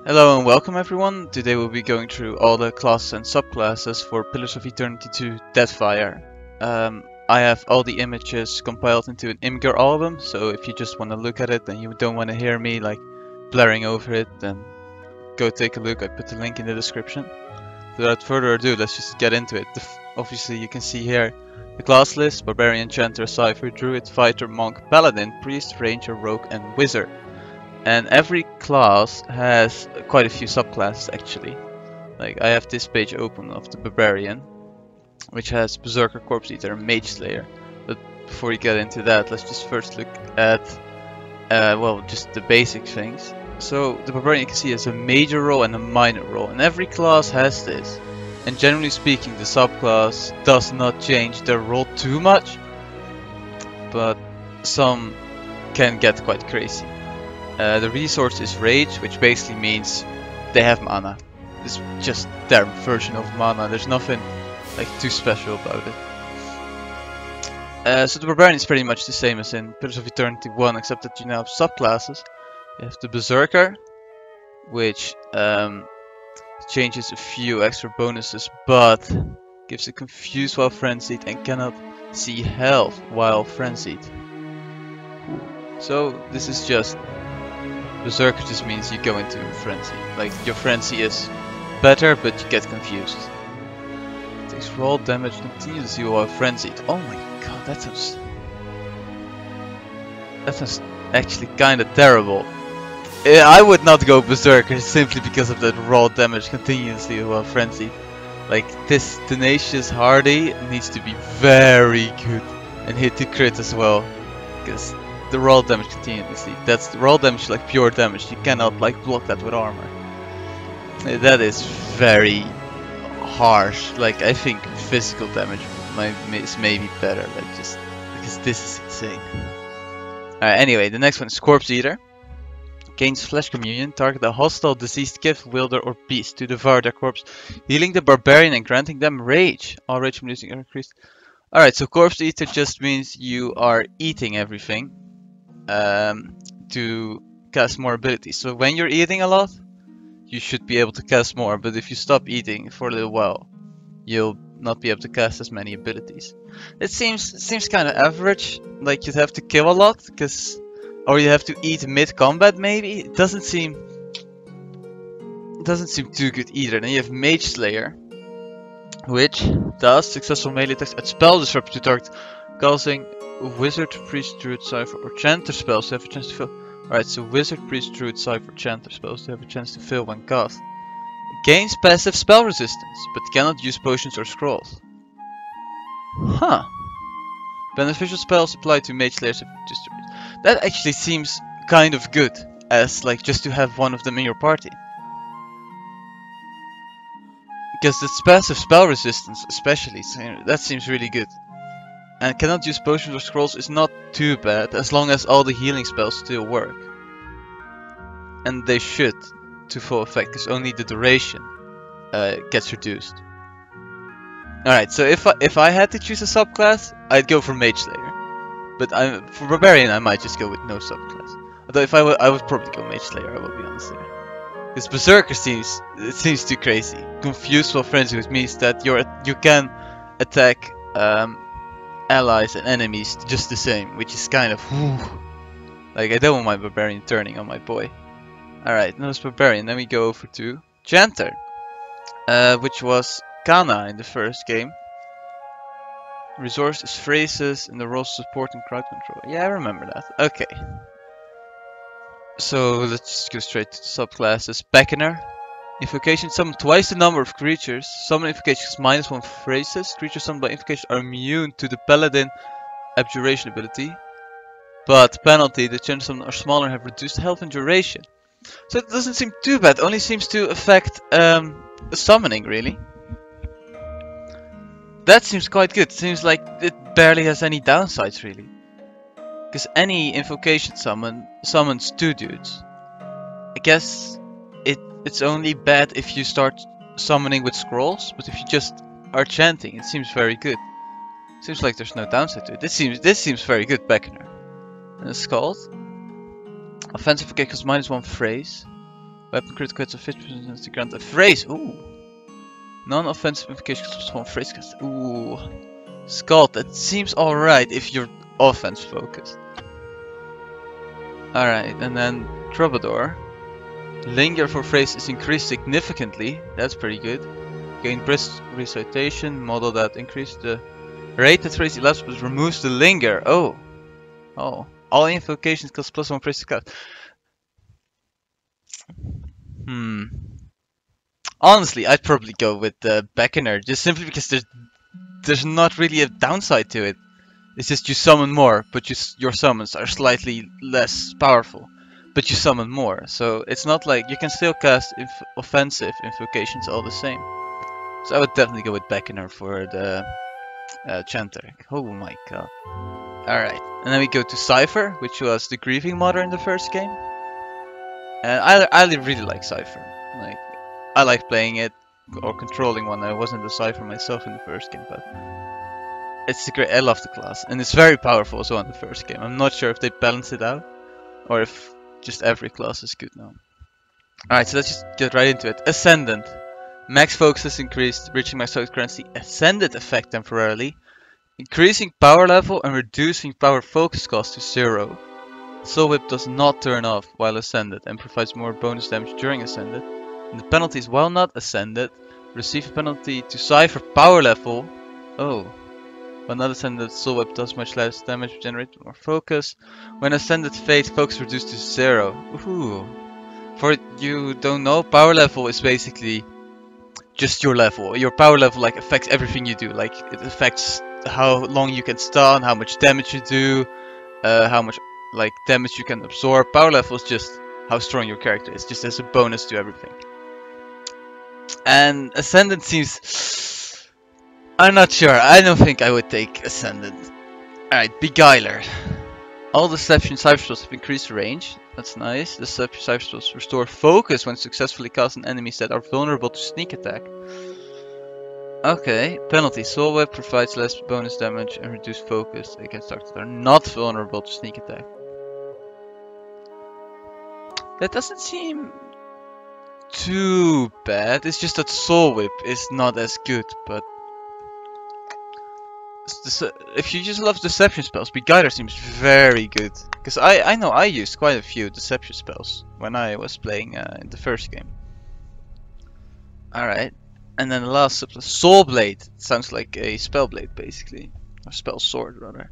Hello and welcome everyone. Today we'll be going through all the classes and subclasses for Pillars of Eternity 2 Deadfire. I have all the images compiled into an Imgur album, so if you just want to look at it and you don't want to hear me like blaring over it, then go take a look. I put the link in the description. Without further ado, let's just get into it. Obviously you can see here the class list: Barbarian, Chanter, Cypher, Druid, Fighter, Monk, Paladin, Priest, Ranger, Rogue and Wizard. And every class has quite a few subclasses actually. Like I have this page open of the Barbarian, which has Berserker, Corpse Eater, and Mage Slayer. But before we get into that, let's just first look at well, just the basic things. So the Barbarian, you can see, has a major role and a minor role, and every class has this. And generally speaking, the subclass does not change their role too much, but some can get quite crazy. The resource is Rage, which basically means they have mana. It's just their version of mana. There's nothing like too special about it. So the Barbarian is pretty much the same as in Pillars of Eternity 1, except that you now have subclasses. You have the Berserker, which changes a few extra bonuses, but gives a confused while frenzied and cannot see health while frenzied. So this is just Berserker just means you go into frenzy. Like your frenzy is better, but you get confused. It takes raw damage continuously while frenzied. Oh my god, that sounds actually kinda terrible. I would not go Berserker simply because of that raw damage continuously while frenzied. Like this tenacious hardy needs to be very good and hit the crit as well, because the raw damage continuously. That's the raw damage, like pure damage. You cannot like block that with armor. That is very harsh. Like I think physical damage is maybe better. Like just because this is insane. Alright, anyway, the next one is Corpse Eater. Gains flesh communion. Target a hostile, deceased gift, wielder, or beast to devour their corpse, healing the barbarian and granting them rage. All rage reducing are increased. Alright, so Corpse Eater just means you are eating everything to cast more abilities. So when you're eating a lot, you should be able to cast more, but if you stop eating for a little while, you'll not be able to cast as many abilities. It seems kind of average. Like you'd have to kill a lot, or you have to eat mid-combat maybe. It doesn't seem too good either. Then you have Mage Slayer, which does successful melee attacks at spell disrupt to target, causing Wizard, Priest, Druid, Cypher, or Chanter spells to have a chance to fill. Alright, so Wizard, Priest, Druid, Cypher, Chanter spells to have a chance to fill when cast. Gains passive spell resistance, but cannot use potions or scrolls. Huh. Beneficial spells applied to Mage Slayers. That actually seems kind of good, as like just to have one of them in your party. Because it's passive spell resistance especially, so that seems really good. And cannot use potions or scrolls is not too bad, as long as all the healing spells still work. And they should, to full effect, because only the duration gets reduced. Alright, so if I had to choose a subclass, I'd go for Mage Slayer. But for Barbarian, I might just go with no subclass. Although if I would probably go Mage Slayer, I will be honest there. Because Berserker seems too crazy. Confused while frenzy, which means that you can attack allies and enemies just the same, which is kind of whew. Like I don't want my Barbarian turning on my boy. Alright, now it's Barbarian. Then we go over to Chanter, which was Kana in the first game. Resource is phrases and the role support and crowd control. Yeah, I remember that. Okay. So let's just go straight to the subclasses. Beckoner. Invocation summon twice the number of creatures. Summon invocations -1 phrases. Creatures summoned by invocation are immune to the Paladin Abjuration ability. But penalty, the chances summoned are smaller and have reduced health and duration. So it doesn't seem too bad. Only seems to affect summoning really. That seems quite good. Seems like it barely has any downsides really. Because any invocation summons 2 dudes. I guess it's only bad if you start summoning with scrolls, but if you just are chanting, it seems very good. Seems like there's no downside to it. This seems very good, Beckoner. And it's called Offensive kick costs -1 phrase. Weapon critical hits of 50% to grant a phrase. Ooh. Non-offensive invocations from phrase cast. Ooh. Scald, that seems alright if you're offense focused. Alright, and then Troubadour. Linger for phrase is increased significantly. That's pretty good. Gain brisk recitation, model that increases the rate that phrase elapses but removes the linger. Oh. Oh. All invocations cost +1 phrase to cast. Honestly, I'd probably go with the Beckoner, just simply because there's not really a downside to it. It's just you summon more, but your summons are slightly less powerful, but you summon more. So it's not like you can still cast offensive invocations all the same. So I would definitely go with Beckoner for the Chanter. Oh my god. Alright, and then we go to Cypher, which was the Grieving Mother in the first game. And I really like Cypher. Like, I like playing it or controlling one. I wasn't a Cypher myself in the first game, but it's great. I love the class, and it's very powerful as well in the first game. I'm not sure if they balance it out or if just every class is good now. Alright, so let's just get right into it. Ascendant. Max focus is increased, reaching max focus grants the Ascendant effect temporarily, increasing power level and reducing power focus cost to 0. Soul Whip does not turn off while Ascended and provides more bonus damage during Ascended. And the penalties while not Ascended receive a penalty to Cypher power level. Oh. When not Ascended, Soul Whip does much less damage, generate more focus. When Ascended fades, focus reduced to 0. Ooh. For you don't know, power level is basically just your level. Your power level like affects everything you do. Like it affects how long you can stun, how much damage you do, how much like damage you can absorb. Power level is just how strong your character is, just as a bonus to everything. And Ascendant seems... I'm not sure. I don't think I would take Ascendant. Alright, Beguiler. All Deception Cypher spells have increased range. That's nice. Deception Cypher spells restore focus when successfully cast on enemies that are vulnerable to sneak attack. Okay, penalty. Soul Whip provides less bonus damage and reduced focus against targets that are not vulnerable to sneak attack. That doesn't seem too bad. It's just that Soul Whip is not as good, but if you just love deception spells, Beguiler seems very good. Because I know I used quite a few deception spells when I was playing in the first game. Alright, and then the last subclass, Soul Blade. Sounds like a spell blade basically, or spell sword rather.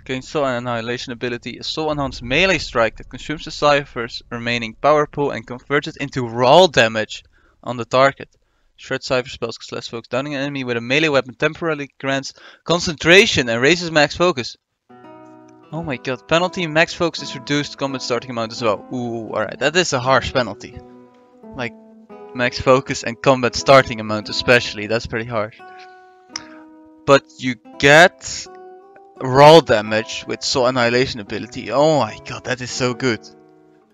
Gains Soul Annihilation ability, a soul enhanced melee strike that consumes the Cypher's remaining power pool and converts it into raw damage on the target. Shred Cypher spells cause less focus. Downing an enemy with a melee weapon temporarily grants concentration and raises max focus. Oh my god, penalty max focus is reduced combat starting amount as well. Ooh, alright, that is a harsh penalty. Like, max focus and combat starting amount especially, that's pretty harsh. But you get raw damage with Soul Annihilation ability. Oh my god, that is so good.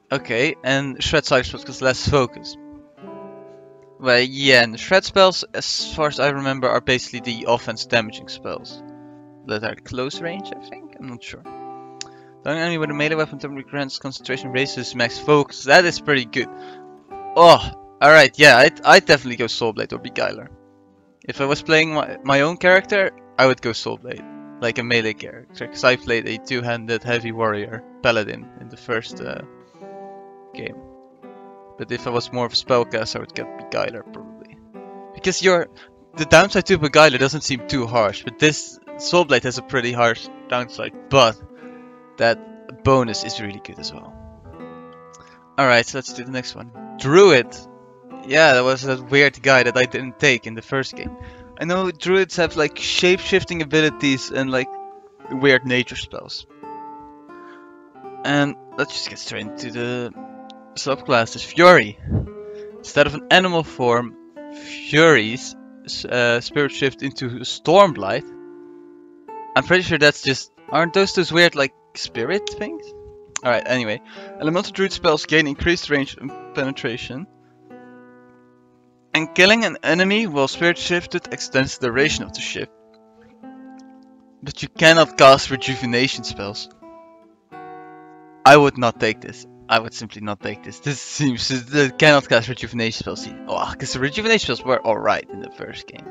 Okay, and Shred Cypher spells cause less focus. Well, yeah, and the Shred spells, as far as I remember, are basically the offense damaging spells. That are close range, I think? I'm not sure. Downing enemy with a melee weapon temporarily grants concentration, raises max focus. That is pretty good. Oh, alright, yeah, I'd definitely go Soul Blade or Beguiler. If I was playing my own character, I would go Soul Blade. Like a melee character, because I played a two-handed heavy warrior paladin in the first game. But if I was more of a spellcaster, I would get Beguiler probably. Because the downside to Beguiler doesn't seem too harsh, but this Soul Blade has a pretty harsh downside, but that bonus is really good as well. Alright, so let's do the next one. Druid! Yeah, that was that weird guy that I didn't take in the first game. I know druids have like shape-shifting abilities and like weird nature spells. And let's just get straight into the subclasses. Fury. Instead of an animal form, Furies spirit shift into Stormblight. I'm pretty sure that's just... Aren't those weird like spirit things? Alright, anyway. Elemental druid spells gain increased range and penetration. And killing an enemy while spirit shifted extends the duration of the shift. But you cannot cast rejuvenation spells. I would not take this. I would simply not take this. This seems cannot cast rejuvenation spells. Oh, because the rejuvenation spells were alright in the first game.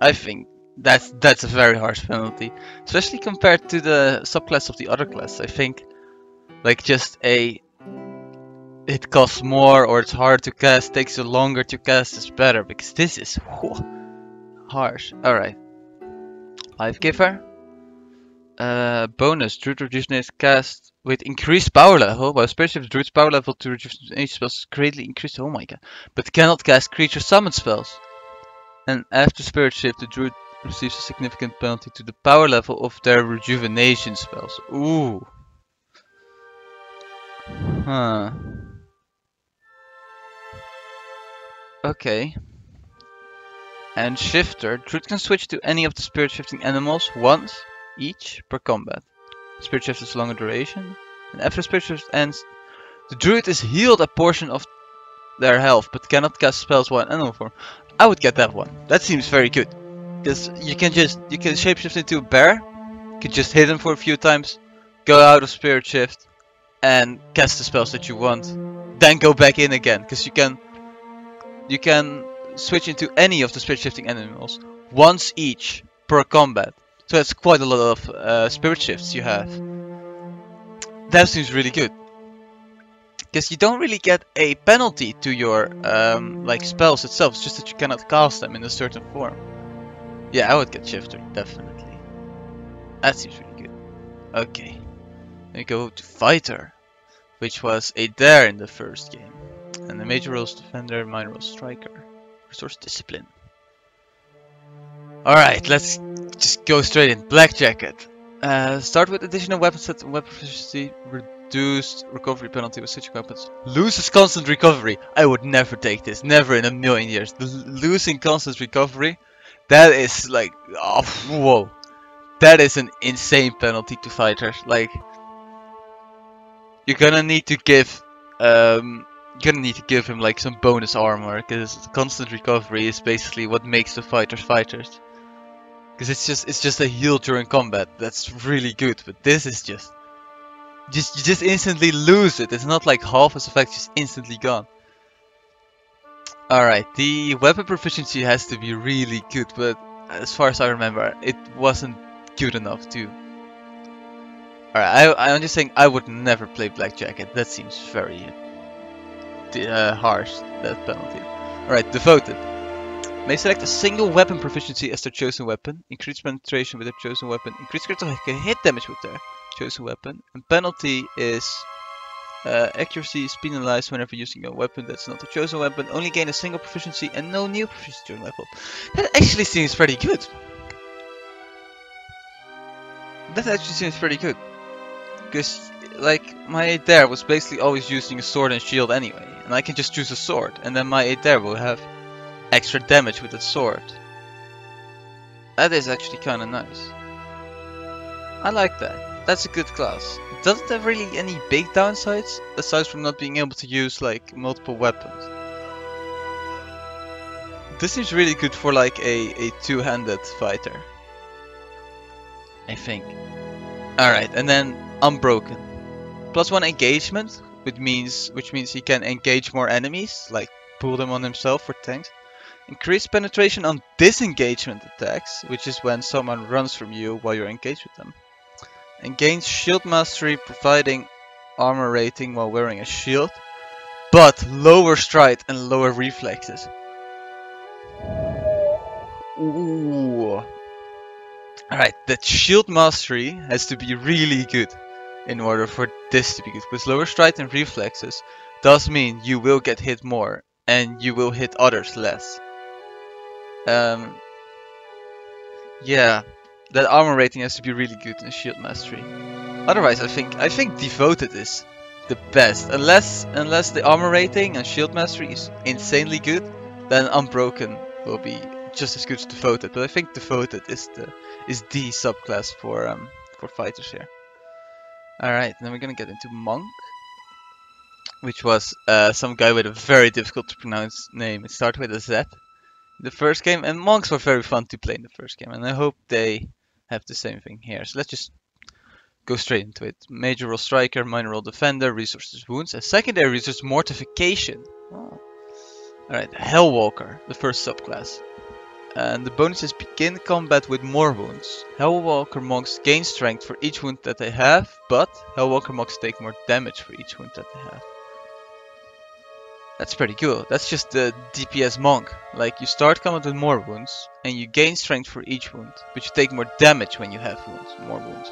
I think that's a very harsh penalty, especially compared to the subclass of the other class. I think like just it costs more or it's harder to cast, takes you longer to cast is better because this is harsh. All right, Life Giver. Bonus, Druid Rejuvenate cast with increased power level. While Spirit Shift Druid's power level to rejuvenate spells is greatly increased. Oh my god. But cannot cast creature summon spells. And after Spirit Shift, the Druid receives a significant penalty to the power level of their rejuvenation spells. Ooh. Huh. Okay. And Shifter, Druid can switch to any of the Spirit Shifting animals once each per combat. Spirit Shift is longer duration. And after Spirit Shift ends, the Druid is healed a portion of their health, but cannot cast spells while in animal form. I would get that one. That seems very good. Because you can shapeshift into a bear, you can just hit him for a few times, go out of Spirit Shift, and cast the spells that you want. Then go back in again, because you can switch into any of the Spirit Shifting animals once each per combat. So that's quite a lot of Spirit Shifts you have. That seems really good. Because you don't really get a penalty to your like spells itself, it's just that you cannot cast them in a certain form. Yeah, I would get Shifter, definitely. That seems really good. Okay. Then we go to Fighter, which was a dare in the first game. And the major role is Defender, minor role Striker. Restores Discipline. Alright, let's just go straight in. Black Jacket. Start with additional weapon set and weapon proficiency. Reduced recovery penalty with switching weapons. Loses constant recovery. I would never take this. Never in a million years. Losing constant recovery. That is like, oh, whoa. That is an insane penalty to fighters. Like, you're gonna need to give him like some bonus armor, because constant recovery is basically what makes the fighters fighters. Because it's just a heal during combat. That's really good, but this is just you just instantly lose it. It's not like half its effect, just instantly gone. Alright, the weapon proficiency has to be really good, but as far as I remember, it wasn't good enough to. Alright, I'm just saying I would never play Black Jacket. That seems very harsh, that penalty. Alright, Devoted. May select a single weapon proficiency as their chosen weapon. Increase penetration with their chosen weapon. Increase critical hit damage with their chosen weapon. And penalty is accuracy is penalized whenever using a weapon that's not a chosen weapon. Only gain a single proficiency and no new proficiency during level. That actually seems pretty good. That actually seems pretty good. Because, like, my aid there was basically always using a sword and shield anyway. And I can just choose a sword. And then my aid there will have extra damage with that sword. That is actually kinda nice. I like that. That's a good class. Doesn't have really any big downsides, aside from not being able to use like multiple weapons. This seems really good for like a two-handed fighter, I think. Alright, and then Unbroken. +1 engagement, which means he can engage more enemies, like pull them on himself for tanks. Increased penetration on disengagement attacks, which is when someone runs from you while you're engaged with them. And gains shield mastery, providing armor rating while wearing a shield, but lower stride and lower reflexes. Ooh. Alright, that shield mastery has to be really good in order for this to be good. Because lower stride and reflexes does mean you will get hit more and you will hit others less. Yeah. That armor rating has to be really good in shield mastery. Otherwise, I think Devoted is the best. Unless the armor rating and shield mastery is insanely good, then Unbroken will be just as good as Devoted. But I think Devoted is the subclass for fighters here. All right, then we're gonna get into Monk, which was some guy with a very difficult to pronounce name. It started with a Z. The first game, and monks were very fun to play in the first game, and I hope they have the same thing here. So let's just go straight into it. Major role striker, minor role defender, resources wounds, and secondary resource mortification. Oh. Alright, Hellwalker, the first subclass. And the bonuses begin combat with more wounds. Hellwalker monks gain strength for each wound that they have, but Hellwalker monks take more damage for each wound that they have. That's pretty cool. That's just the DPS monk. Like, you start combat with more wounds, and you gain strength for each wound, but you take more damage when you have more wounds.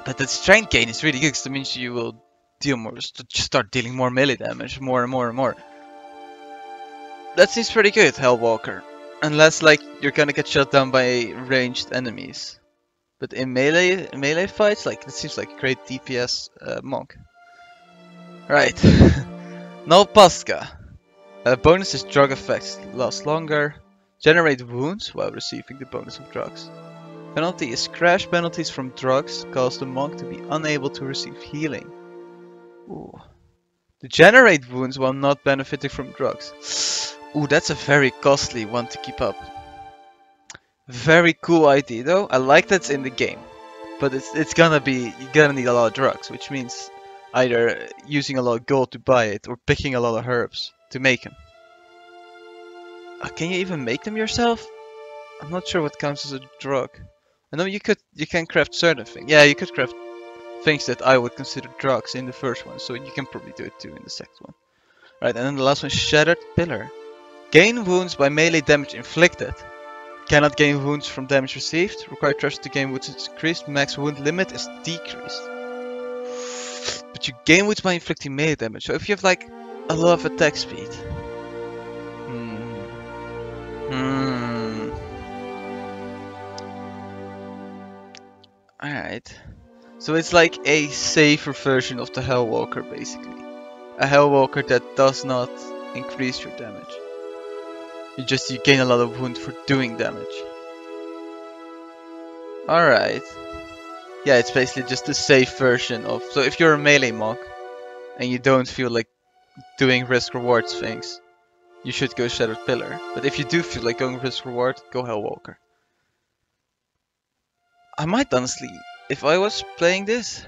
But that strength gain is really good, because that means you will deal more, just start dealing more melee damage, more and more and more. That seems pretty good, Hellwalker. Unless, like, you're gonna get shot down by ranged enemies. But in melee fights, like, it seems like a great DPS monk. Right. Nalpaska. Bonus is drug effects last longer. Generate wounds while receiving the bonus of drugs. Penalty is crash penalties from drugs cause the monk to be unable to receive healing. Ooh. To generate wounds while not benefiting from drugs. Ooh, that's a very costly one to keep up. Very cool idea though. I like that's in the game. But it's gonna be, you're gonna need a lot of drugs, which means either using a lot of gold to buy it or picking a lot of herbs to make them. Can you even make them yourself? I'm not sure what counts as a drug. I know you can craft certain things. Yeah, you could craft things that I would consider drugs in the first one, so you can probably do it too in the second one. Right, and then the last one, Shattered Pillar. Gain wounds by melee damage inflicted. Cannot gain wounds from damage received. Required treasure to gain wounds is increased. Max wound limit is decreased. But you gain wounds by inflicting melee damage. So if you have like a lot of attack speed. Alright. So it's like a safer version of the Hellwalker basically. A Hellwalker that does not increase your damage. You gain a lot of wound for doing damage. Alright. Yeah, it's basically just a safe version of... So if you're a melee monk and you don't feel like doing risk rewards things, you should go Shattered Pillar. But if you do feel like going risk reward, go Hellwalker. I might honestly, if I was playing this,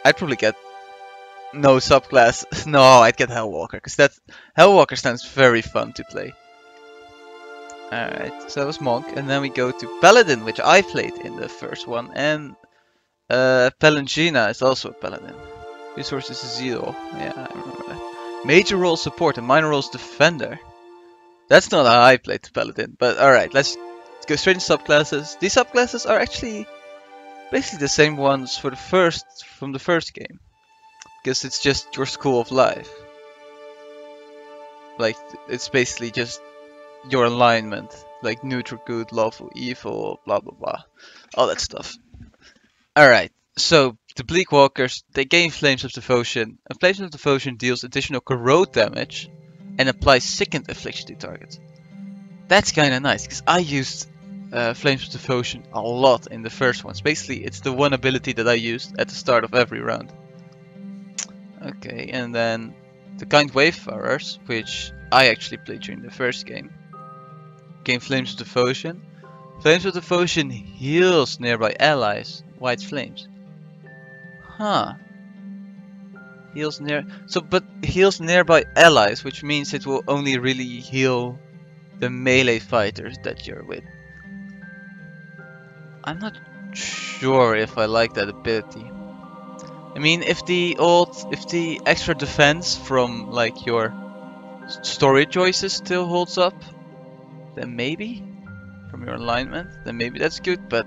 I'd probably get no subclass. No, I'd get Hellwalker, because Hellwalker sounds very fun to play. Alright, so that was Monk, and then we go to Paladin, which I played in the first one, and Palangina is also a Paladin. Resources is 0, yeah, I remember that. Major role support and minor roles defender. That's not how I played the Paladin, but alright, let's go straight into subclasses. These subclasses are actually basically the same ones from the first game. Because it's just your school of life. Like, it's basically just your alignment. Like neutral, good, lawful, evil, blah blah blah. All that stuff. Alright, so the Bleak Walkers, they gain Flames of Devotion. And Flames of Devotion deals additional corrode damage and applies sickened affliction to targets. That's kinda nice, because I used Flames of Devotion a lot in the first ones. Basically, it's the one ability that I used at the start of every round. Okay, and then the Kind Wayfarers, which I actually played during the first game. Gain Flames of Devotion. Flames of Devotion heals nearby allies. White flames. Huh. Heals heals nearby allies, which means it will only really heal the melee fighters that you're with. I'm not sure if I like that ability. I mean, if the extra defense from like your story choices still holds up, then maybe from your alignment, then maybe that's good. But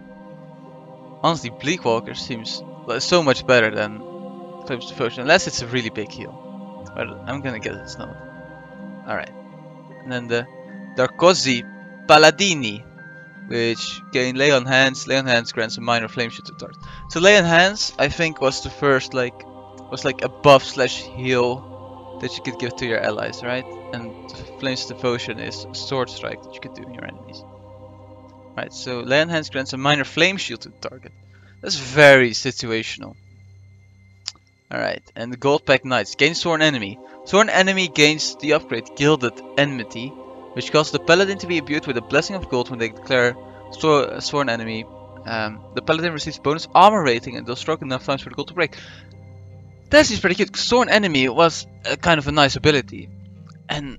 honestly, Bleakwalker seems so much better than Flames of Devotion, unless it's a really big heal. But I'm gonna guess it's not. Alright. And then the Darkozi Paladini, which gain Lay on Hands. Lay on Hands grants a minor flame shoot to target. So Lay on Hands, I think, was the first was like a buff slash heal that you could give to your allies, right? And Flames of Devotion is a sword strike that you could do in your enemies. Right, so Lay on Hands grants a minor flame shield to the target. That's very situational. Alright, and the Gold Pack Knights gain Sworn Enemy. Sworn Enemy gains the upgrade Gilded Enmity, which causes the Paladin to be imbued with a Blessing of Gold when they declare Sworn Enemy The paladin receives bonus armor rating and does stroke enough times for the gold to break. That seems pretty good, because Thorn Enemy was kind of a nice ability. And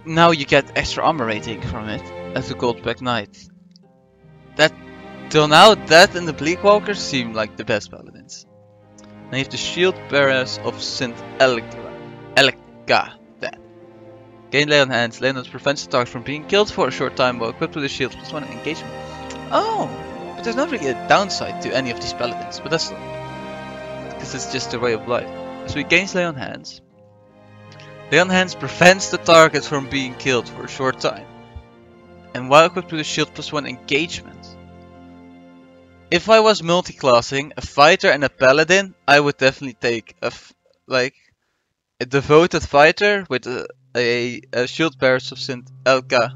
now you get extra armor rating from it as a gold back knight. That, till now, that and the Bleakwalkers seem like the best paladins. Now you have the Shield Bearers of St. Elka. That. Gain Lay on Hands. Lay on Hands prevents the target from being killed for a short time while equipped with the shield plus 1 engagement. Oh, but there's not really a downside to any of these paladins, but that's because it's just a way of life. So he gains Lay on Hands. Lay on Hands prevents the target from being killed for a short time. And while equipped with a shield plus 1 engagement. If I was multi-classing a fighter and a paladin, I would definitely take a devoted fighter with a shield bearers of St. Elka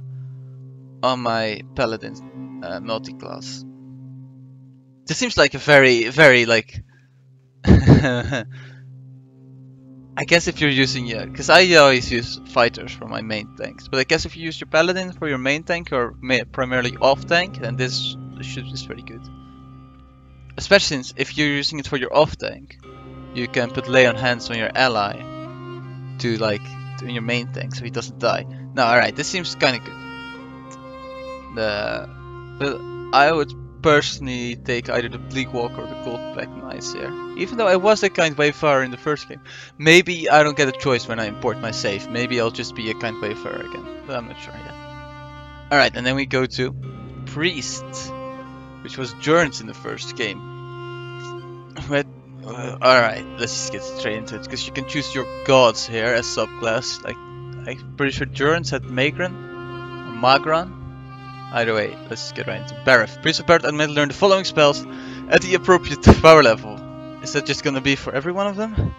on my paladin multi-class. This seems like a very like I guess if you're using, because I always use fighters for my main tanks, but I guess if you use your paladin for your main tank or primarily off tank, then this is pretty good. Especially since if you're using it for your off tank, you can put Lay on Hands on your ally to in your main tank so he doesn't die. Now, alright, this seems kind of good. I would personally take either the Bleakwalker or the Goldback Knights here. Even though I was a kind Wayfarer in the first game. Maybe I don't get a choice when I import my save. Maybe I'll just be a kind Wayfarer again. But I'm not sure yet. Alright, and then we go to Priest, which was Jurns in the first game. Alright, let's just get straight into it, because you can choose your gods here as subclass. Like, I'm pretty sure Jurns had Magran or Magran. Either way, let's get right into Bareth. Priest of Bareth automatically learn the following spells at the appropriate power level. Is that just gonna be for every one of them?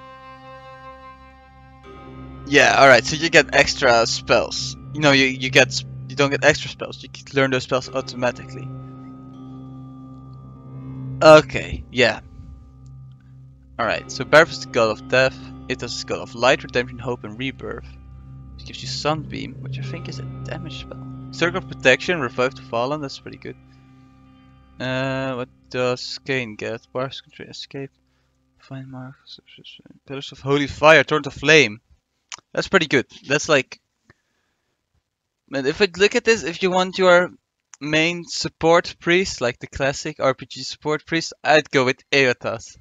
Yeah, alright, so you get extra spells. You know, you don't get extra spells, you learn those spells automatically. Okay, yeah. Alright, so Bareth is the god of death, Ithas is the god of light, redemption, hope, and rebirth. It gives you Sunbeam, which I think is a damage spell. Circle of Protection, Revive the Fallen, that's pretty good. What does Kane get? Bars, Country, Escape, Find Mark, Pillars of Holy Fire, Torrent of Flame. That's pretty good. That's like... And if I look at this, if you want your main support priest, like the classic RPG support priest, I'd go with Eothas.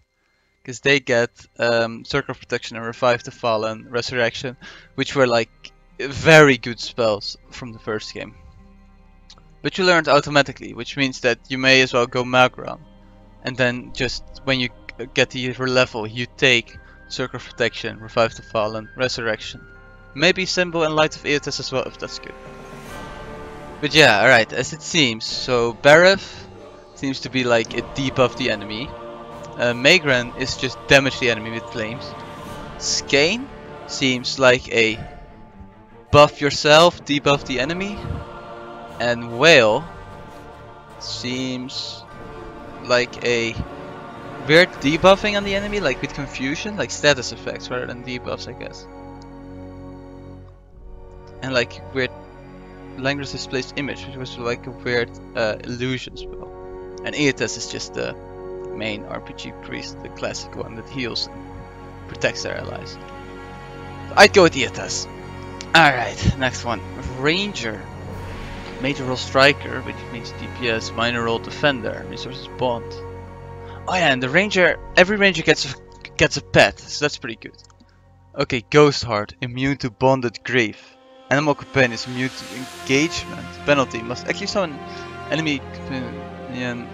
Because they get Circle of Protection and Revive the Fallen, Resurrection, which were like very good spells from the first game. But you learned automatically, which means that you may as well go Magran. And then just when you get to your level, you take Circle of Protection, Revive the Fallen, Resurrection. Maybe Symbol and Light of Eothas as well, if that's good. But yeah, alright, as it seems, so Bareth seems to be like a debuff the enemy. Magran is just damage the enemy with flames. Skane seems like a buff yourself, debuff the enemy. And Whale seems like a weird debuffing on the enemy, like with confusion, like status effects rather than debuffs, I guess. And like weird language displaced image, which was like a weird illusion spell. And Eothas is just the main RPG priest, the classic one that heals and protects their allies. So I'd go with Eothas. Alright, next one. Ranger. Major role striker, which means DPS, minor role defender, resources bond. Oh yeah, and the ranger, every ranger gets a pet, so that's pretty good. Okay, Ghost Heart, immune to bonded grief. Animal companion is immune to engagement penalty, must actually summon enemy companion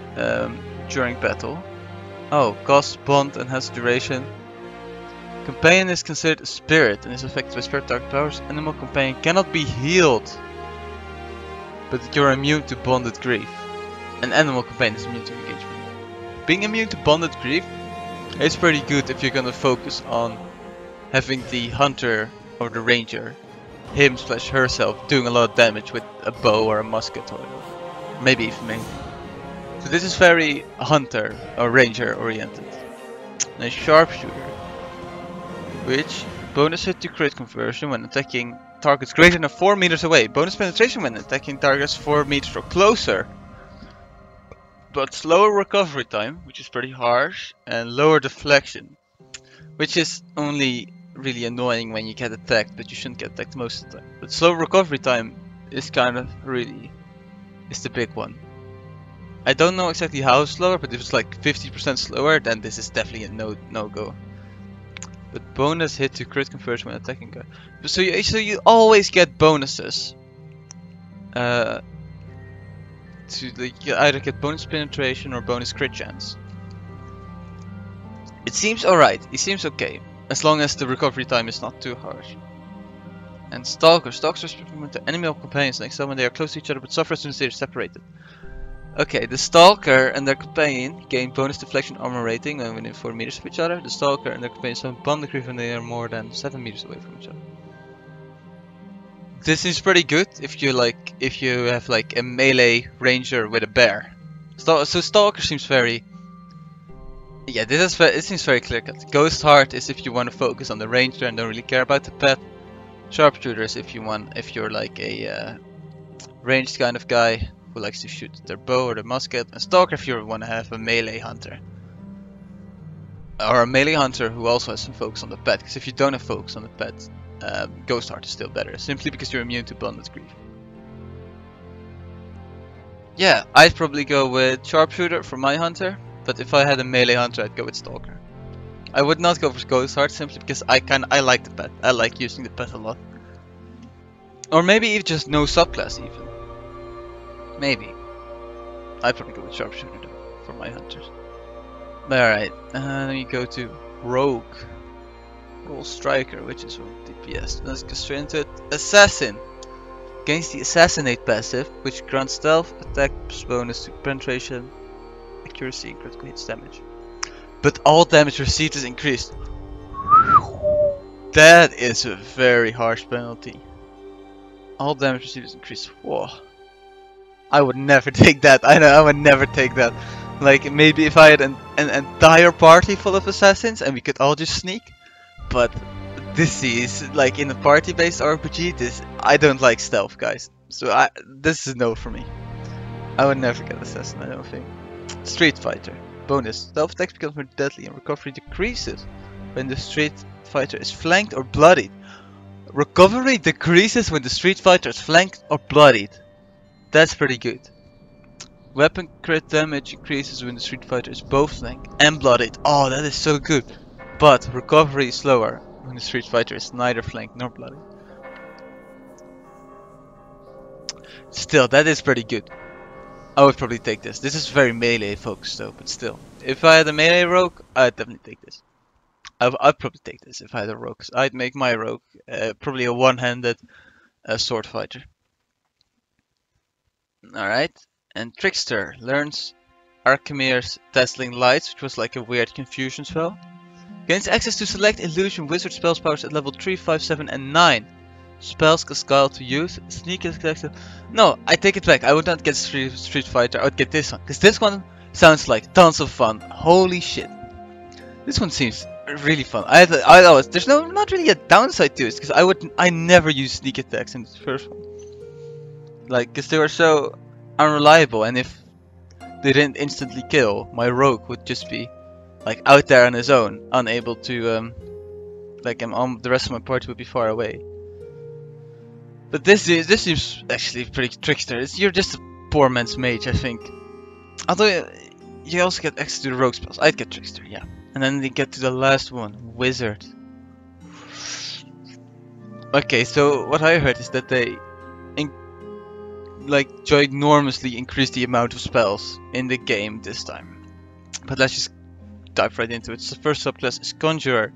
during battle. Oh, costs bond and has duration. Companion is considered a spirit and is affected by spirit dark powers. Animal companion cannot be healed, but you're immune to bonded grief. An animal companion is immune to engagement. Being immune to bonded grief is pretty good if you're gonna focus on having the hunter or the ranger, him/herself, doing a lot of damage with a bow or a musket or maybe even melee. So this is very hunter or ranger oriented. And a sharpshooter, which bonus hit to crit conversion when attacking targets greater than 4 meters away. Bonus penetration when attacking targets 4 meters or closer. but slower recovery time, which is pretty harsh, and lower deflection, which is only really annoying when you get attacked, but you shouldn't get attacked most of the time. But slow recovery time is kind of really is the big one. I don't know exactly how slower, but if it's like 50% slower, then this is definitely a no-go. But bonus hit to crit conversion when attacking guy. So you always get bonuses. To you either get bonus penetration or bonus crit chance. It seems alright. It seems okay, as long as the recovery time is not too harsh. And stalkers respond to enemy or companions next time when they are close to each other, but suffer as soon as they are separated. Okay, the Stalker and their companion gain bonus deflection armor rating when within 4 meters of each other. The Stalker and their companion have bomb degree when they are more than 7 meters away from each other. This is pretty good if you have like a melee ranger with a bear. So Stalker seems very, yeah, it seems very clear cut. Ghost Heart is if you want to focus on the ranger and don't really care about the pet. Sharpshooters if you're like a ranged kind of guy who likes to shoot their bow or their musket, and Stalker if you want to have a melee hunter. Or a melee hunter who also has some focus on the pet, because if you don't have focus on the pet, Ghost Heart is still better, simply because you're immune to Bonded Grief. Yeah, I'd probably go with Sharpshooter for my hunter, but if I had a melee hunter I'd go with Stalker. I would not go for Ghost Heart simply because I like the pet. I like using the pet a lot. Or maybe even just no subclass even. Maybe. I'd probably go with Sharpshooter though, for my hunters. Alright, then we go to Rogue. Roll Striker, which is from DPS. Let's go straight into it. Assassin. Gains the Assassinate passive, which grants stealth, attack bonus to penetration, accuracy, and critical hits damage. But all damage received is increased. That is a very harsh penalty. All damage received is increased. Whoa. I would never take that. I know, I would never take that. Like, maybe if I had an entire party full of assassins and we could all just sneak. But this is, like, in a party-based RPG, I don't like stealth, guys. So this is a no for me. I would never get assassin, I don't think. Street Fighter. Bonus. Stealth attacks become more deadly and recovery decreases when the Street Fighter is flanked or bloodied. Recovery decreases when the Street Fighter is flanked or bloodied. That's pretty good. Weapon crit damage increases when the Street Fighter is both flanked and bloodied. Oh, that is so good. But recovery is slower when the Street Fighter is neither flanked nor bloodied. Still, that is pretty good. I would probably take this. This is very melee focused though, but still. If I had a melee rogue, I'd definitely take this. I'd probably take this if I had a rogue. I'd make my rogue probably a one-handed sword fighter. Alright, and Trickster learns Archimede's Dazzling Lights, which was like a weird confusion spell. Gains access to select illusion wizard spells powers at level 3, 5, 7 and 9. Spells Cascale to use, Sneak is collected. No, I take it back. I would not get Street Fighter, I would get this one. Because this one sounds like tons of fun. Holy shit. This one seems really fun. There's not really a downside to it, because I never use sneak attacks in the first one. Like, because they were so unreliable, and if they didn't instantly kill, my rogue would just be like out there on his own, unable to the rest of my party would be far away. But this seems actually pretty Trickster. You're just a poor man's mage, I think. Although you also get access to the rogue spells. I'd get Trickster, yeah. And then they get to the last one, Wizard. Okay, so what I heard is that they ginormously increase the amount of spells in the game this time. But let's just dive right into it. So the first subclass is Conjurer.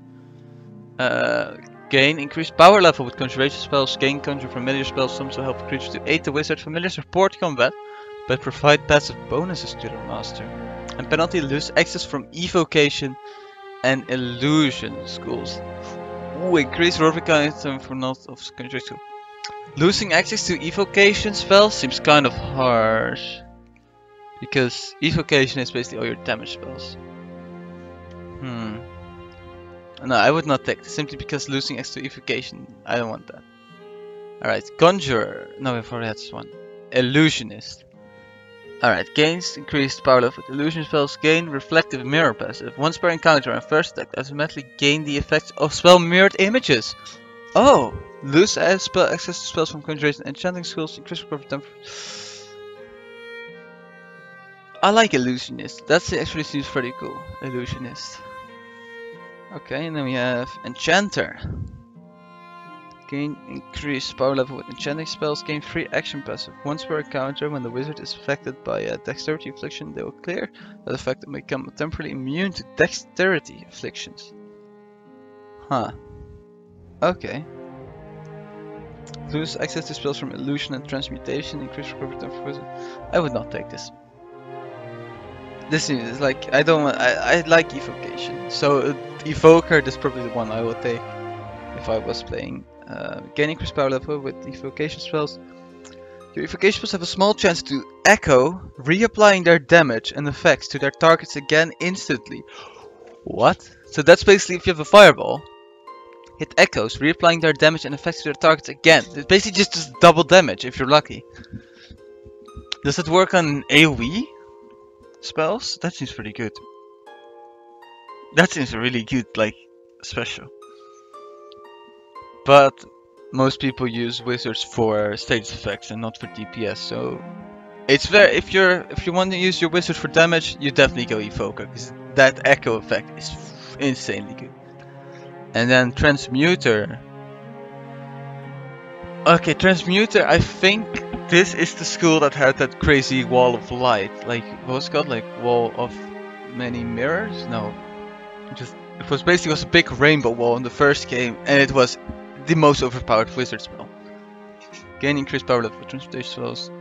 Gain increased power level with conjuration spells. Gain conjure familiar spells. Some also help creatures to aid the wizard. Familiars support combat, but provide passive bonuses to their master. And penalty lose access from evocation and illusion schools. Ooh, increase rogue item for not of conjuration. Losing access to evocation spells seems kind of harsh, because evocation is basically all your damage spells. No, I would not take this, simply because losing access to evocation, I don't want that. Alright, Conjurer. No, we've already had this one. Illusionist. Alright, gains increased power level with illusion spells, gain reflective mirror passive. Once per encounter and first attack, automatically gain the effects of spell mirrored images. Oh! Lose spell access to spells from conjuration, enchanting skills, increase recovery time. I like illusionist. That actually seems pretty cool. Illusionist. Okay, and then we have enchanter. Gain increased power level with enchanting spells, gain free action passive. Once per encounter, when the wizard is affected by a dexterity affliction, they will clear that effect and become temporarily immune to dexterity afflictions. Huh. Okay. Lose access to spells from illusion and transmutation, increase recovery time for wizard. I would not take this. This is like, I don't want, I like evocation. So evoker is probably the one I would take if I was playing. Gaining increased power level with evocation spells. Your evocation spells have a small chance to echo, reapplying their damage and effects to their targets again instantly. What? So that's basically if you have a fireball, hit echoes, reapplying their damage and effects to their targets again. It's basically just double damage if you're lucky. Does it work on AoE spells? That seems pretty good. That seems really good, like, special. But most people use wizards for status effects and not for DPS, so it's very if you want to use your wizard for damage, you definitely go evoker because that echo effect is insanely good. And then transmuter. Okay, transmuter. I think this is the school that had that crazy wall of light, like what was it called, like wall of many mirrors? No, it was basically a big rainbow wall in the first game, and it was the most overpowered wizard spell. Gain increased power level with transmutation spells.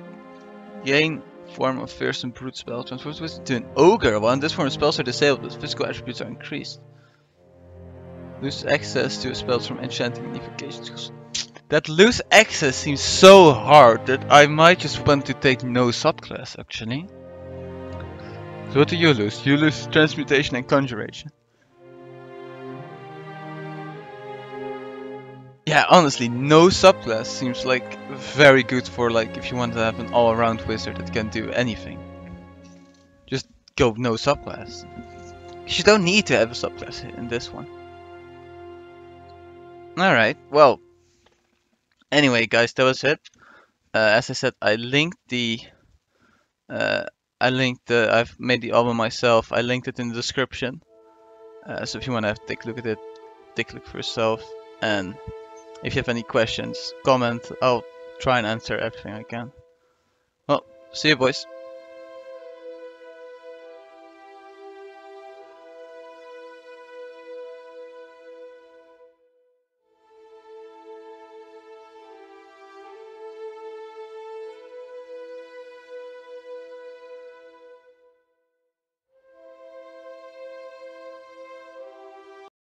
Gain form of fearsome brute spell. Transforms wizard to an ogre. While in this form spells are disabled, but physical attributes are increased. Lose access to spells from enchanting and evocation skills. That lose access seems so hard that I might just want to take no subclass actually. So what do you lose? You lose transmutation and conjuration. Yeah, honestly, no subclass seems like very good for like if you want to have an all-around wizard that can do anything. Just go no subclass. You don't need to have a subclass in this one. Alright, well. Anyway guys, that was it. As I said, I've made the album myself. I linked it in the description. So if you want to take a look at it, take a look for yourself. And if you have any questions, comment. I'll try and answer everything I can. Well, see you boys.